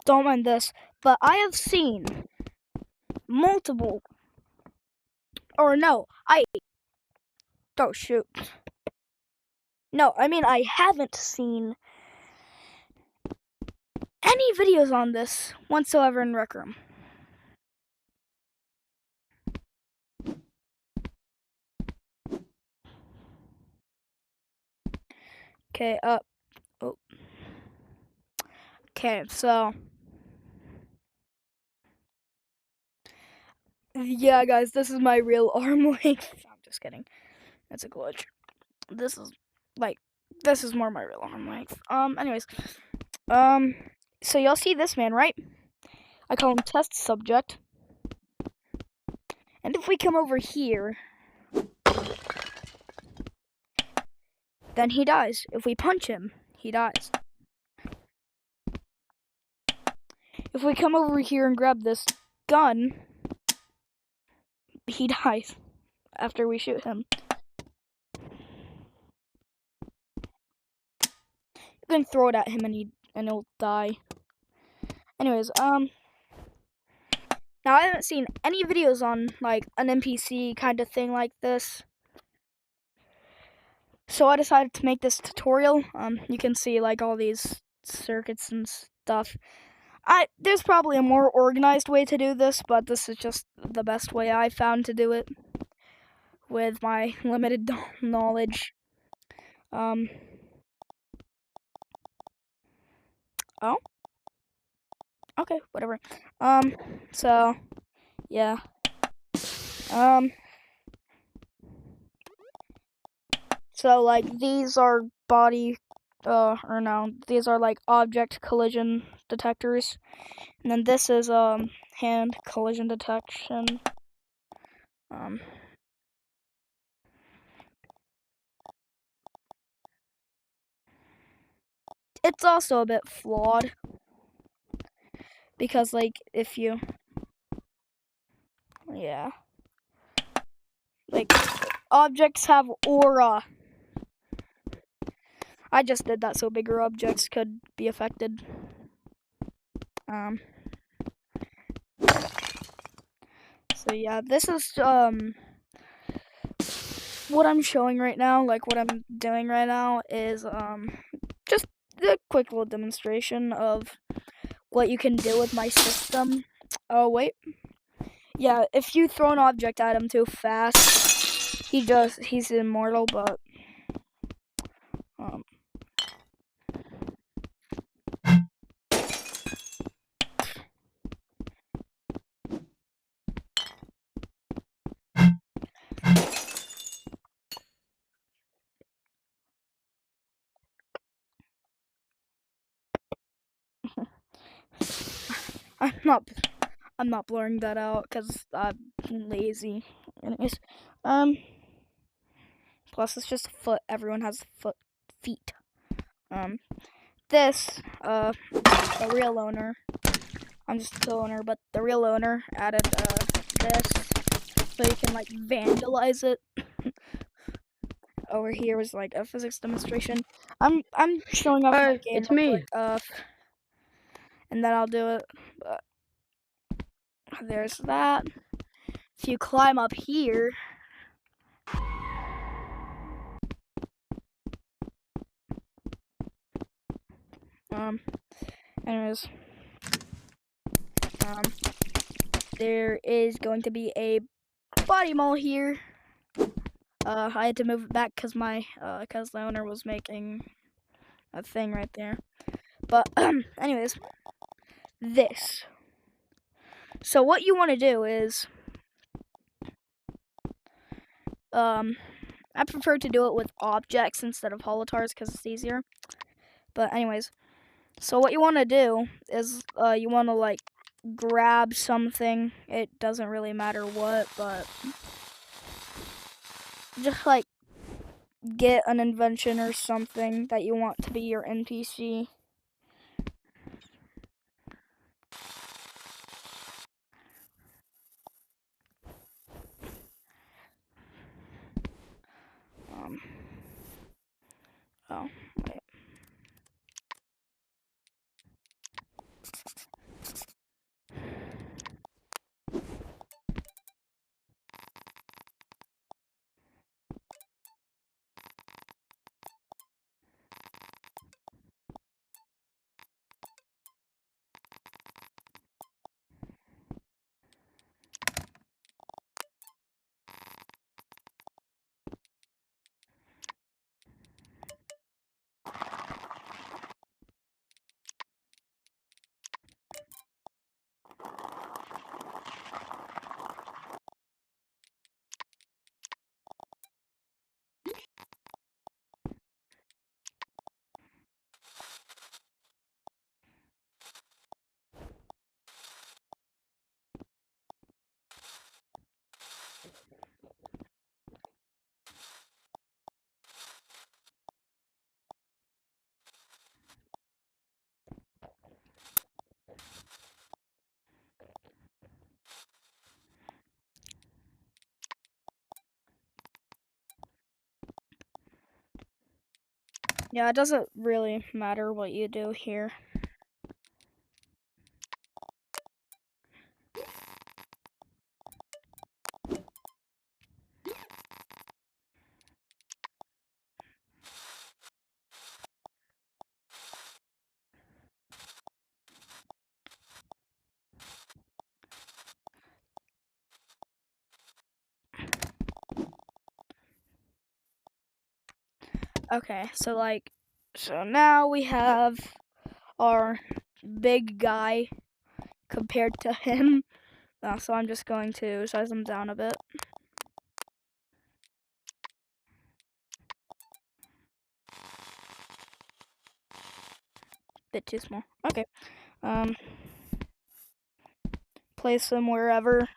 don't mind this, but I have seen multiple, or no, oh shoot. No, I mean, I haven't seen any videos on this whatsoever in Rec Room. Okay, oh. Okay, so yeah, guys, this is my real arm length. I'm just kidding. That's a glitch. This is more my real arm length. Anyways, so y'all see this man, right? I call him test subject. And if we come over here, then he dies. If we punch him, he dies. If we come over here and grab this gun, he dies after we shoot him. You can throw it at him and he'll die. Anyways, now I haven't seen any videos on like an NPC kind of thing like this. So I decided to make this tutorial. You can see like all these circuits and stuff. There's probably a more organized way to do this, but this is just the best way I found to do it with my limited knowledge. Oh. Okay, whatever. So yeah. So like these are body or no, these are like object collision detectors. And then this is hand collision detection. It's also a bit flawed because like if you like objects have aura. I just did that so bigger objects could be affected. So yeah, this is what I'm showing right now, like what I'm doing right now is just a quick little demonstration of what you can do with my system. Oh wait. Yeah, if you throw an object at him too fast, he's immortal, but I'm not blurring that out because I'm lazy. Anyways, plus it's just a foot. Everyone has feet. This, the real owner. I'm just the owner, but the real owner added this so you can like vandalize it. Over here was like a physics demonstration. I'm showing off my game. It's me. Quick, and then I'll do it. But there's that. If you climb up here, anyways, there is going to be a body mole here. I had to move it back because the owner was making a thing right there. But anyways, this. So what you want to do is, I prefer to do it with objects instead of holotars because it's easier. But anyways, so what you want to do is, you want to like grab something. It doesn't really matter what, but just like get an invention or something that you want to be your NPC. Oh, wait. Yeah, it doesn't really matter what you do here. Okay, so now we have our big guy compared to him. So I'm just going to size him down a bit. Bit too small. Okay. Place him wherever.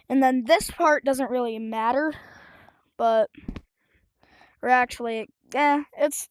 And then this part doesn't really matter, but or actually, it's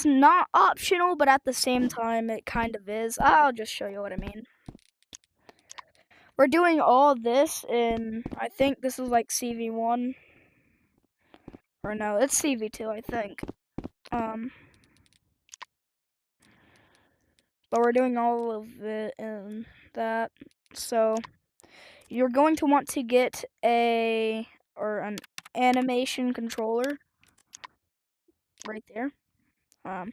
not optional, but at the same time, it kind of is. I'll just show you what I mean. We're doing all this in, I think this is like CV1, or no, it's CV2, I think. But we're doing all of it in that. So you're going to want to get an animation controller right there. Oh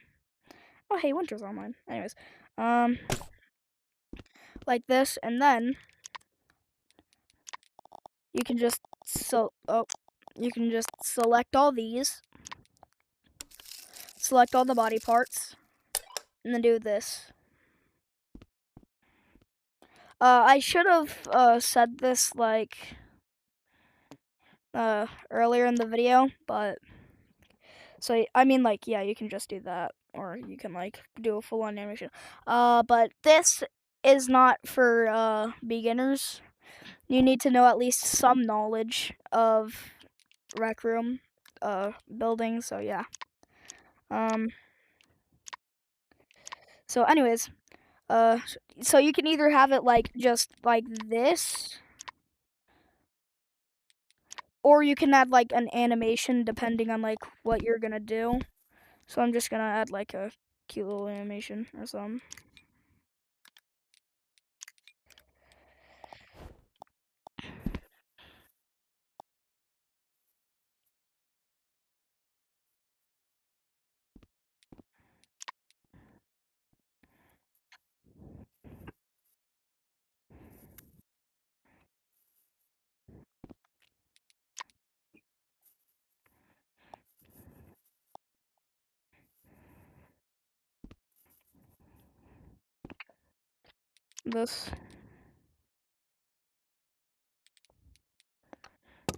hey, Winter's online. Anyways, like this, and then you can just select all these, select all the body parts, and then do this. I should have said this like earlier in the video, but so I mean like yeah, you can just do that, or you can like do a full-on animation. But this is not for beginners. You need to know at least some knowledge of Rec Room building. So yeah. So anyways, so you can either have it like just like this, or you can add like an animation depending on like what you're gonna do. So I'm just gonna add like a cute little animation or something. This.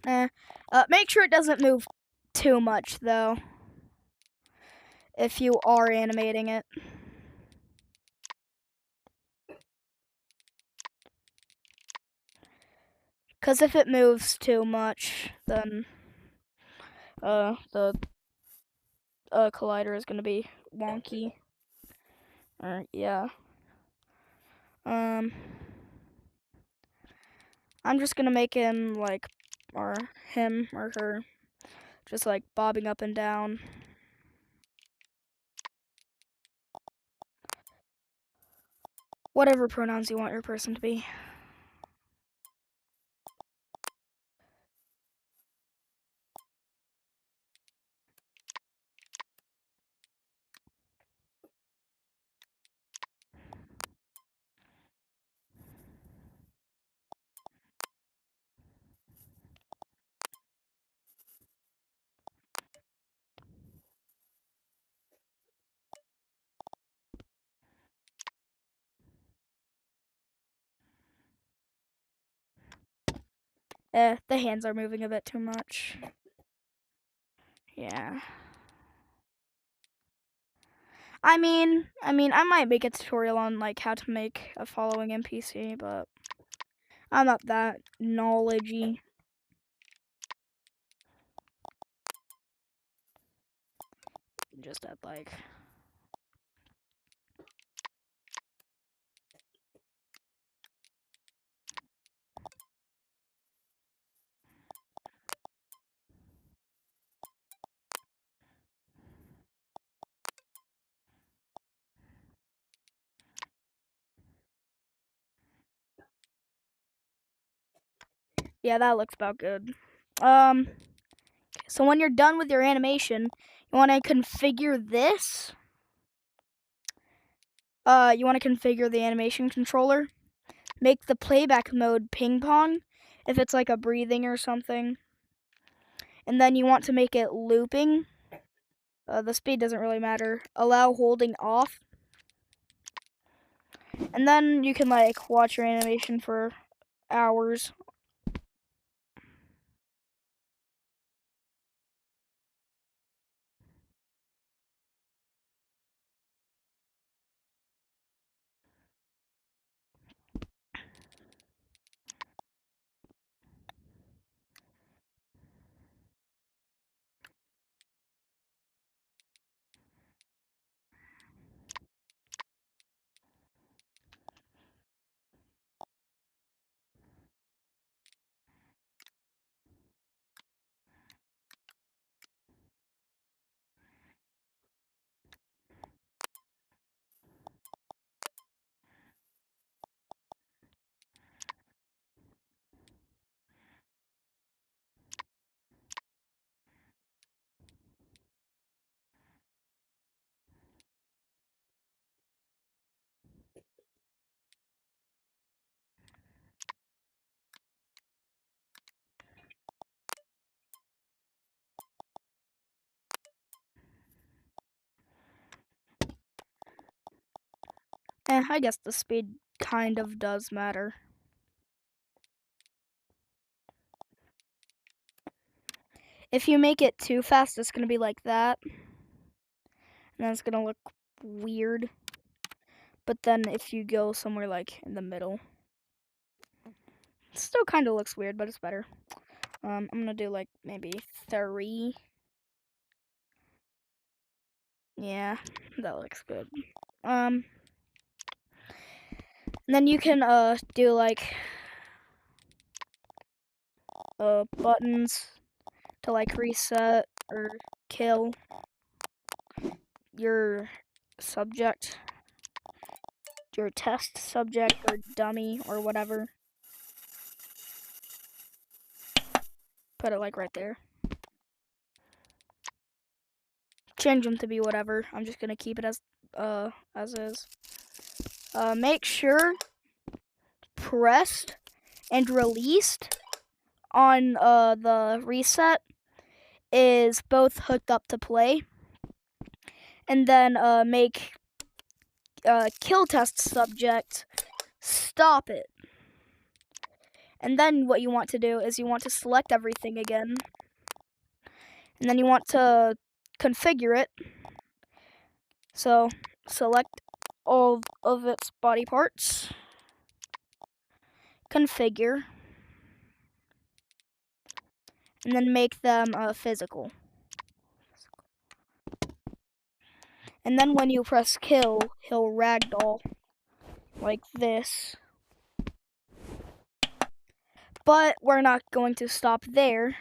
Make sure it doesn't move too much though, if you are animating it. Because if it moves too much, then the collider is gonna be wonky. Or yeah. I'm just gonna make him like, or him or her, just like bobbing up and down. Whatever pronouns you want your person to be. The hands are moving a bit too much. Yeah. I mean, I might make a tutorial on like how to make a following NPC, but I'm not that knowledgey. Just add like. Yeah, that looks about good. So when you're done with your animation, you want to configure this. You want to configure the animation controller. Make the playback mode ping pong, if it's like a breathing or something. And then you want to make it looping. The speed doesn't really matter. Allow holding off. And then you can like watch your animation for hours. I guess the speed kind of does matter. If you make it too fast, it's gonna be like that. And then it's gonna look weird. But then if you go somewhere like in the middle, it still kind of looks weird, but it's better. I'm gonna do like maybe 3. Yeah, that looks good. And then you can do like buttons to like reset or kill your subject, your test subject or dummy or whatever. Put it like right there. Change them to be whatever. I'm just gonna keep it as is. Make sure pressed and released on the reset is both hooked up to play. And then make kill test subject stop it. And then what you want to do is you want to select everything again. And then you want to configure it. So select all of its body parts. Configure. And then make them physical. And then when you press kill, he'll ragdoll like this. But we're not going to stop there.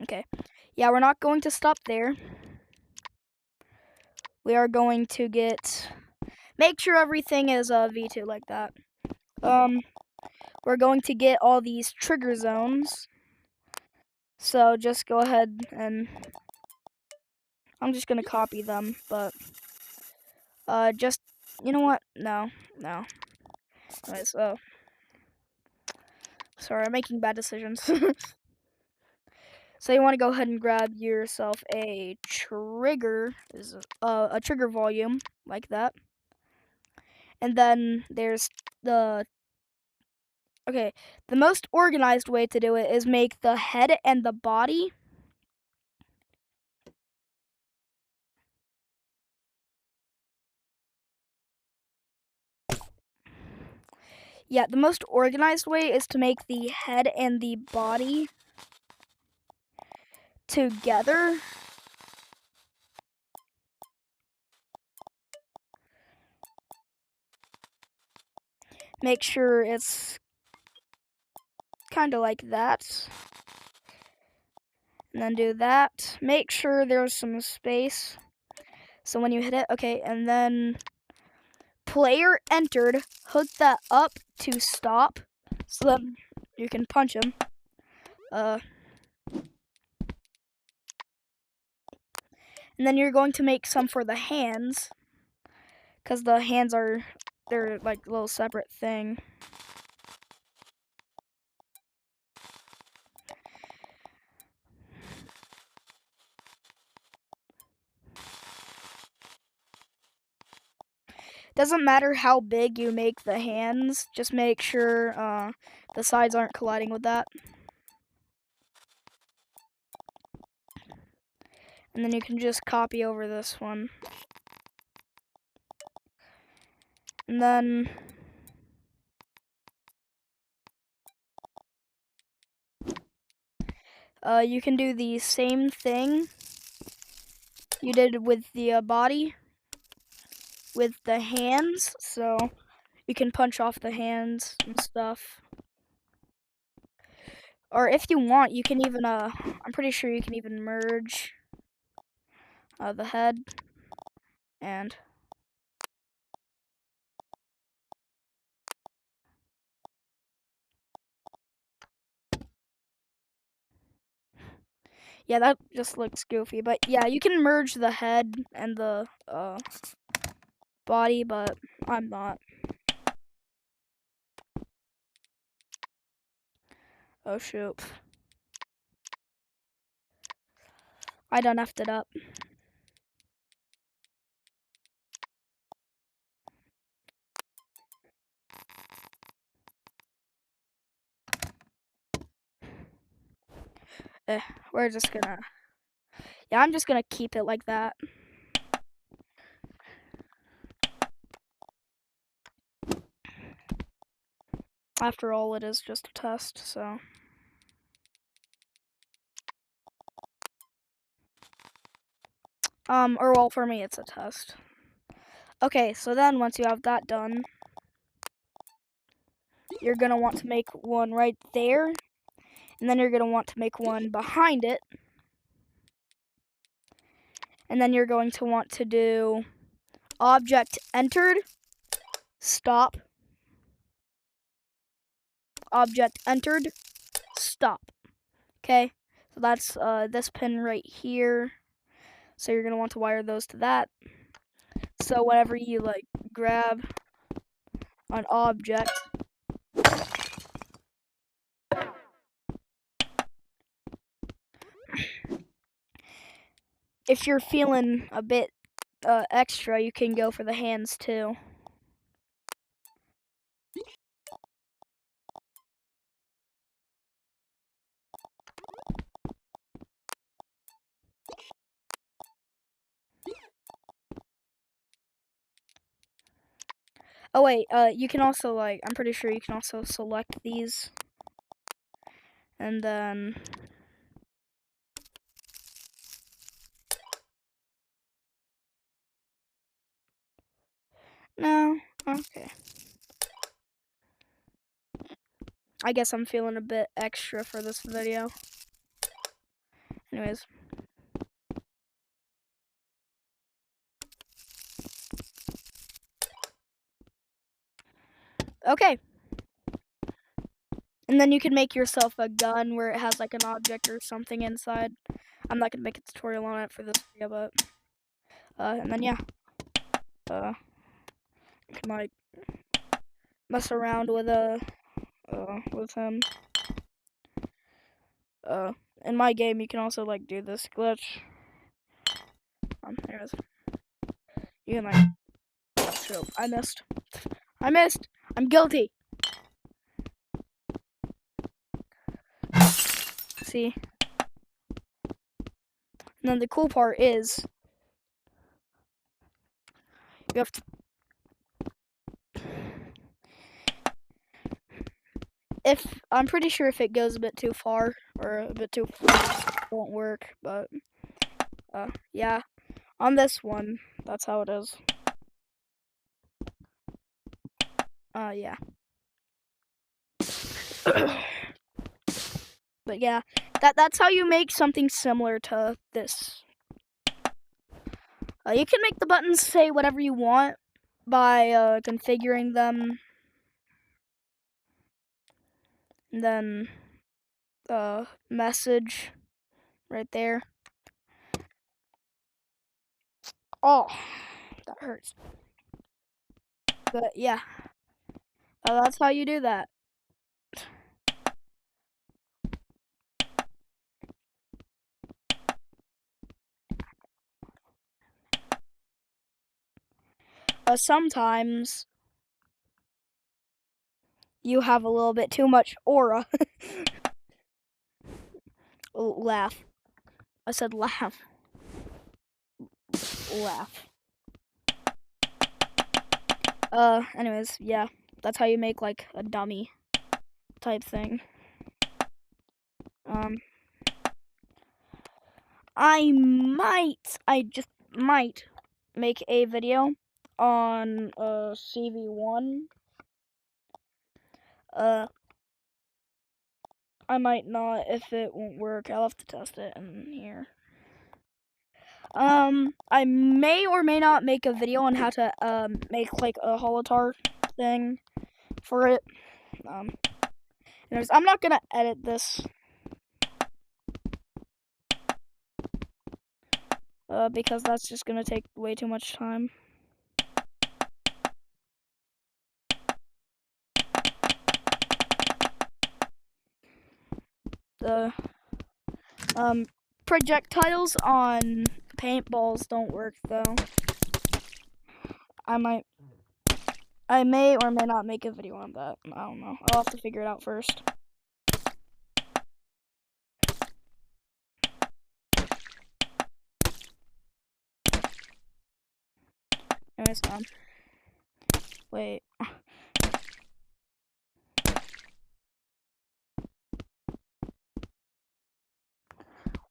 Okay. Yeah, we're not going to stop there. We are going to make sure everything is V2 like that. We're going to get all these trigger zones. So just go ahead and I'm just gonna copy them, but just you know what? No. Alright, so sorry, I'm making bad decisions. So you want to go ahead and grab yourself a trigger volume like that, and then there's the most organized way to do it is make the head and the body. Yeah, the most organized way is to make the head and the body together. Make sure it's kind of like that. And then do that. Make sure there's some space. So when you hit it, okay, and then player entered, hook that up to stop, so that you can punch him. And then you're going to make some for the hands, because the hands they're like a little separate thing. Doesn't matter how big you make the hands, just make sure the sides aren't colliding with that. And then you can just copy over this one. And then you can do the same thing you did with the body with the hands, so you can punch off the hands and stuff. Or if you want, you can even I'm pretty sure you can even merge the head and yeah, that just looks goofy. But yeah, you can merge the head and the body, but I'm not. Oh shoot. I done effed it up. We're just gonna... Yeah, I'm just gonna keep it like that. After all, it is just a test, so... Or well, for me, it's a test. Okay, so then once you have that done, you're gonna want to make one right there, and then you're gonna want to make one behind it, and then you're going to want to do object entered, stop, object entered, stop. Okay, so that's this pin right here. So you're gonna want to wire those to that. So whenever you like grab an object, if you're feeling a bit extra, you can go for the hands too. Oh wait, you can also like, I'm pretty sure you can also select these, and then no, okay. I guess I'm feeling a bit extra for this video. Anyways. Okay. And then you can make yourself a gun where it has like an object or something inside. I'm not gonna make a tutorial on it for this video, but and then yeah, you can like mess around with him. In my game, you can also like do this glitch. There it is. You can like, oh shoot, I missed. I'm guilty. See. And then the cool part is you have to. If I'm pretty sure if it goes a bit too far or a bit too far, it won't work. But yeah, on this one, that's how it is. Yeah. But yeah, that's how you make something similar to this. You can make the buttons say whatever you want by configuring them, and then message right there. Oh, that hurts. But yeah, that's how you do that. Sometimes you have a little bit too much aura. Laugh. I said laugh. Laugh. Anyways, yeah. That's how you make like a dummy type thing. I just might make a video on CV1. I might not if it won't work. I'll have to test it in here. I may or may not make a video on how to make like a holotar thing for it. Anyways, I'm not gonna edit this because that's just gonna take way too much time. The projectiles on paintballs don't work though. I may or may not make a video on that. I don't know. I'll have to figure it out first. Anyways, wait.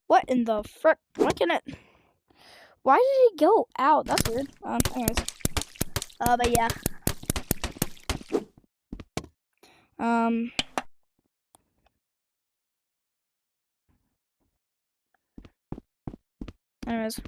What in the frick? Why can it? Why did he go out? That's weird. Anyways. But yeah. Anyways.